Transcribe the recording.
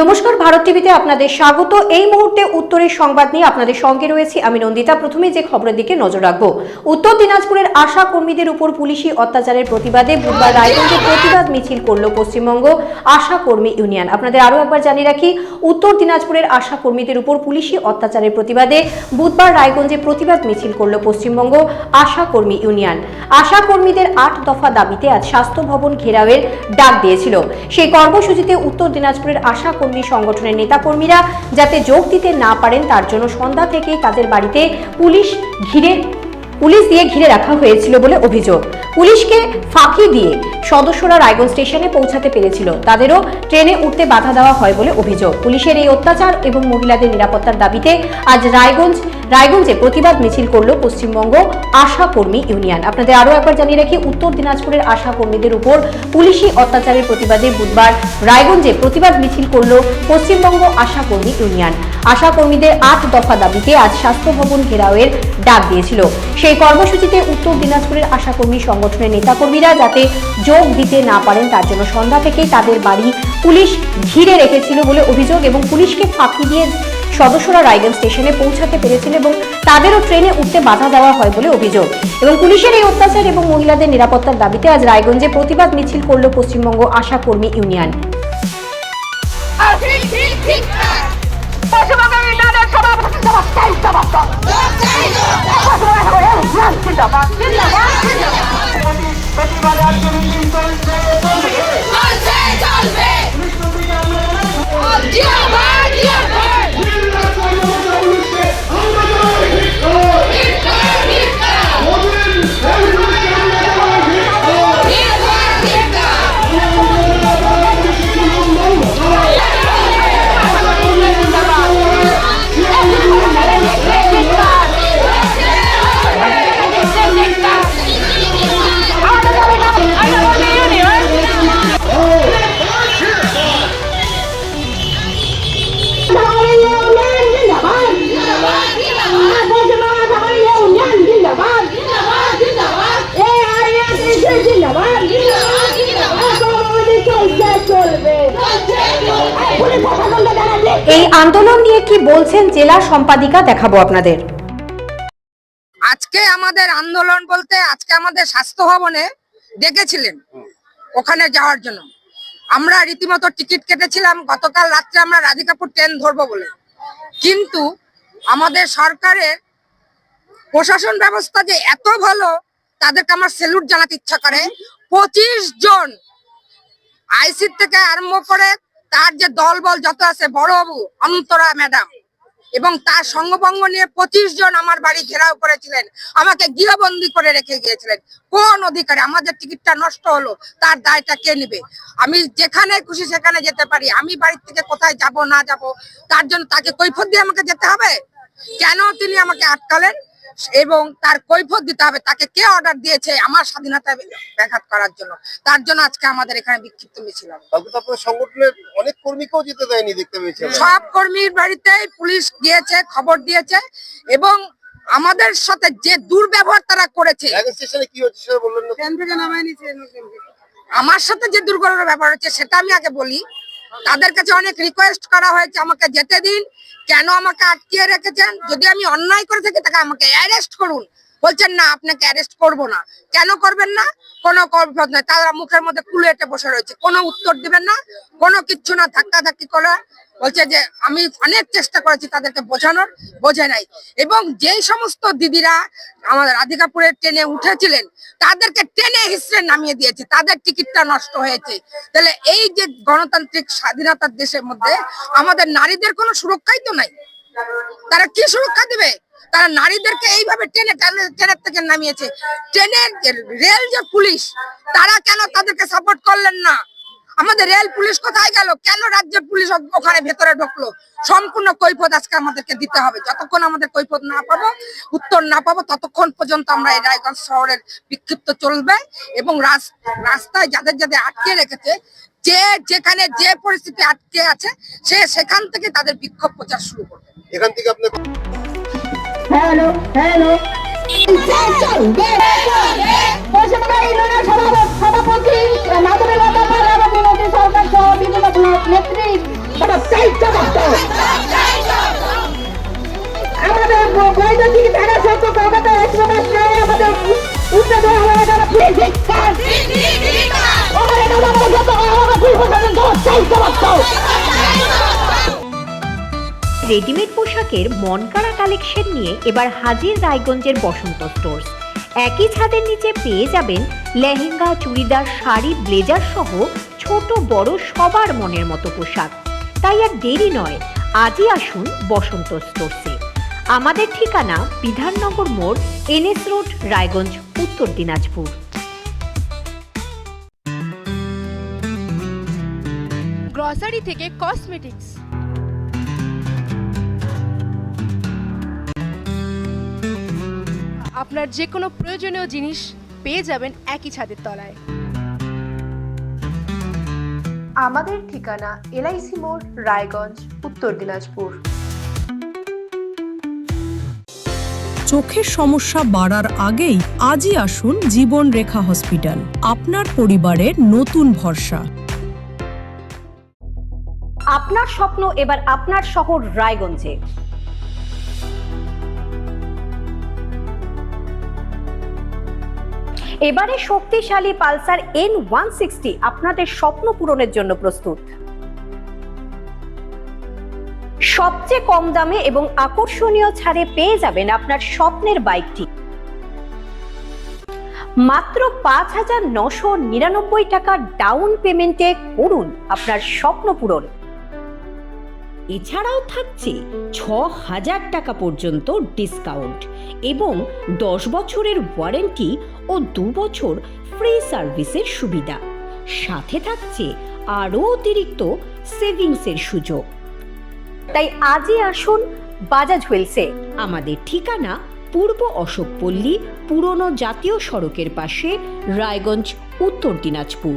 নমস্কার, ভারত টিভিতে আপনাদের স্বাগত। এই মুহূর্তে উত্তরের সংবাদ নিয়ে আপনাদের সঙ্গে রয়েছি আমি নন্দিতা। প্রথমে যে খবরের দিকে নজর রাখবো। উত্তর দিনাজপুরের আশা কর্মীদের উপর পুলিশি অত্যাচারের প্রতিবাদে বুধবার রায়গঞ্জে প্রতিবাদ মিছিল করল পশ্চিমবঙ্গ আশা কর্মী ইউনিয়ন। আপনাদের আরো একবার জানিয়ে রাখি, উত্তর দিনাজপুরের আশা কর্মীদের উপর পুলিশি অত্যাচারের প্রতিবাদে বুধবার রায়গঞ্জে প্রতিবাদ মিছিল করল পশ্চিমবঙ্গ আশা কর্মী ইউনিয়ন। আশা কর্মীদের 8 দফা দাবিতে আজ স্বাস্থ্য ভবন ঘেরাওয়ের ডাক দিয়েছিল। সেই কর্মসূচিতে উত্তর দিনাজপুরের আশা কর্মী সংগঠনের নেতাকর্মীরা যাতে যোগ দিতে না পারেন তার জন্য সন্ধ্যা থেকেই তাদের বাড়িতে পুলিশ দিয়ে ঘিরে রাখা হয়েছিল বলে অভিযোগ। পুলিশকে ফাঁকি দিয়ে সদস্যরা রায়গঞ্জ স্টেশনে পৌঁছাতে পেরেছিল, তাদেরও ট্রেনে উঠতে বাধা দেওয়া হয় বলে অভিযোগ। পুলিশের এই অত্যাচার এবং মহিলাদের নিরাপত্তার দাবিতে আজ রায়গঞ্জে প্রতিবাদ মিছিল করল পশ্চিমবঙ্গ আশা কর্মী ইউনিয়ন। আপনাদের আরো একবার জানিয়ে রাখি, উত্তর দিনাজপুরের আশা কর্মীদের উপর পুলিশি অত্যাচারের প্রতিবাদে বুধবার রায়গঞ্জে প্রতিবাদ মিছিল করল পশ্চিমবঙ্গ আশা কর্মী ইউনিয়ন। আশা কর্মীদের 8 দফা দাবিতে আজ স্বাস্থ্য ভবন ঘেরাওয়ের ডাক দিয়েছিল। সেই কর্মসূচিতে উত্তর দিনাজপুরের আশা কর্মী সংগঠনের নেতাকর্মীরা যাতে যোগ দিতে না পারেন তার জন্য সন্ধ্যা থেকেই তাদের বাড়ি পুলিশ ঘিরে রেখেছিল বলে অভিযোগ এবং পুলিশকে ফাঁকি দিয়ে সদস্যরা রায়গঞ্জ স্টেশনে পৌঁছাতে পেরেছিল এবং তাদেরও ট্রেনে উঠতে বাধা দেওয়া হয় বলে অভিযোগ। এবং পুলিশের এই অত্যাচার এবং মহিলাদের নিরাপত্তার দাবিতে আজ রায়গঞ্জে প্রতিবাদ মিছিল করল পশ্চিমবঙ্গ আশা কর্মী ইউনিয়ন। এই আন্দোলন নিয়ে কি বলছেন জেলা সম্পাদিকা, দেখাবো আপনাদের। আজকে আমাদের আন্দোলন বলতে আজকে আমাদের স্বাস্থ্য ভবনে ডেকেছিলেন ওখানে যাওয়ার জন্য। আমরা রীতিমতো টিকিট কেটেছিলাম, গতকাল রাত্রে আমরা রাধিকাপুর ট্রেন ধরবো বলে, কিন্তু আমাদের সরকারের প্রশাসন ব্যবস্থা যে এত ভালো তাদেরকে আমার স্যালুট জানাতে ইচ্ছা করে। 25 জন আইসি থেকে আরম্ভ করে তার যে দলবল যত আছে, বড়বাবু অন্তরা ম্যাডাম এবং তার সঙ্গভঙ্গ নিয়ে 25 জন আমার বাড়ি ঘেরাও করেছিলেন, আমাকে গৃহবন্দী করে রেখে গিয়েছিলেন। কোন অধিকারে? আমাদের টিকিটটা নষ্ট হলো, তার দায়টা কে নেবে? আমি যেখানে খুশি সেখানে যেতে পারি, আমি বাড়ির থেকে কোথায় যাব না যাব তার জন্য তাকে কৈফিয়ত দিয়ে আমাকে যেতে হবে? কেন তিনি আমাকে আটকালেন এবং তার কৈফিয়ত দিতে হবে। তাকে কে অর্ডার দিয়েছে আমার স্বাধীনতা ব্যাঘাত করার জন্য? তার জন্য আজকে আমাদের এখানে বিক্ষিপ্ত মিছিল হবে। সংগঠনের অনেক কর্মীকেও যেতে দেয়নি, দেখতে পেয়েছি। সব কর্মীর বাড়িতেই পুলিশ গিয়েছে, খবর দিয়েছে এবং আমাদের সাথে যে দুর্ব্যবহার তারা করেছে, কি হচ্ছে সেটা বললেন না? আমার সাথে যে দুর্ঘটনার ব্যাপার হচ্ছে সেটা আমি আগে বলি। তাদের কাছে অনেক রিকোয়েস্ট করা হয়েছে আমাকে যেতে দিন, কেন আমাকে আটকিয়ে রেখেছেন? যদি আমি অন্যায় করে থাকি তাকে আমাকে অ্যারেস্ট করুন। বলছেন না, আপনাকে অ্যারেস্ট করব না। কেন করবেন না? কোনো কৈফিয়ত নাই। তারা মুখের মধ্যে কুলেটে বসে রয়েছে, কোনো উত্তর দিবেন না, কোনো কিচ্ছু না, ধাক্কাধাক্কি করে বলছে যে আমি অনেক চেষ্টা করেছি তাদেরকে বোঝানোর, বোঝে নাই। এবং যেই সমস্ত দিদিরা আমাদের রাধিকাপুরের ট্রেনে উঠেছিলেন তাদেরকে ট্রেনে হিসেবে নামিয়ে দিয়েছে, তাদের টিকিটটা নষ্ট হয়েছে। তাহলে এই যে গণতান্ত্রিক স্বাধীনতার দেশের মধ্যে আমাদের নারীদের কোনো সুরক্ষাই তো নাই। তারা কি সুরক্ষা দিবে? তারা নারীদেরকে এইভাবে ট্রেনের থেকে নামিয়েছে। ট্রেনের রেল যে পুলিশ, তারা কেন তাদেরকে সাপোর্ট করলেন না? আমাদের রেল পুলিশ কোথায় গেল? কেন রাজ্যের পুলিশ ওখানে ভেতরে ঢুকলো? সম্পূর্ণ কৈফিয়ত আজকে আমাদেরকে দিতে হবে। যতক্ষণ আমাদের কৈফিয়ত না পাবো, উত্তর না পাবো, ততক্ষণ পর্যন্ত আমরা এই রায়গঞ্জ শহরের বিক্ষিপ্ত চলবে এবং রাস্তায় যাদের যাদের আটকে রেখেছে, যে যেখানে যে পরিস্থিতি আটকে আছে, সে সেখান থেকে তাদের বিক্ষোভ প্রচার শুরু করবে। এখান থেকে আপনি হ্যালো হ্যালো সভাপতি মাধবী সরকার সহ বিভিন্ন নেত্রী আপনাদের আমার এখানে পুলিশ ধিক্কার। আমার এখানে আমার যত আমার পুলিশ প্রশাসন তো চাই জবাব দাও। রেডিমেড পোশাকের মনকাড়া কালেকশন নিয়ে এবার হাজির রায়গঞ্জের বসন্ত স্টোর্স। একই ছাদের নিচে পেয়ে যাবেন লেহেঙ্গা, চুড়িদার, শাড়ি, ব্লেজার সহ ছোট বড় সবার মনের মতো পোশাক। তাই আর দেরি নয়, আজই আসুন বসন্ত স্টোর্সে। আমাদের ঠিকানা বিধাননগর মোড়, NS রোড, রায়গঞ্জ, উত্তর দিনাজপুর। গ্রসারি থেকে কসমেটিক্স, আপনার যে কোনো প্রয়োজনীয় জিনিস পেয়ে যাবেন একই ছাদের তলায়। আমাদের ঠিকানা LIC মোড়, রায়গঞ্জ, উত্তর দিনাজপুর। চোখের সমস্যা বাড়ার আগেই আজই আসুন জীবন রেখা হসপিটাল, আপনার পরিবারের নতুন ভরসা। আপনার স্বপ্ন এবার আপনার শহর রায়গঞ্জে। এবারে শক্তিশালী পালসার N160 আপনাদের স্বপ্ন পূরণের জন্য প্রস্তুত। সবচেয়ে কম দামে এবং আকর্ষণীয় ছাড়ে পেয়ে যাবেন আপনার স্বপ্নের বাইকটি। মাত্র 5,999 টাকা ডাউন পেমেন্টে করুন আপনার স্বপ্ন পূরণ। এছাড়াও থাকছে 6,000 টাকা পর্যন্ত ডিসকাউন্ট এবং 10 বছরের ওয়ারেন্টি ও 2 বছর ফ্রি সার্ভিসের সুবিধা। সাথে থাকছে আরও অতিরিক্ত সেভিংসের সুযোগ। তাই আজই আসুন বাজাজ হুইলসে। আমাদের ঠিকানা পূর্ব অশোকপল্লী, পুরনো জাতীয় সড়কের পাশে, রায়গঞ্জ, উত্তর দিনাজপুর।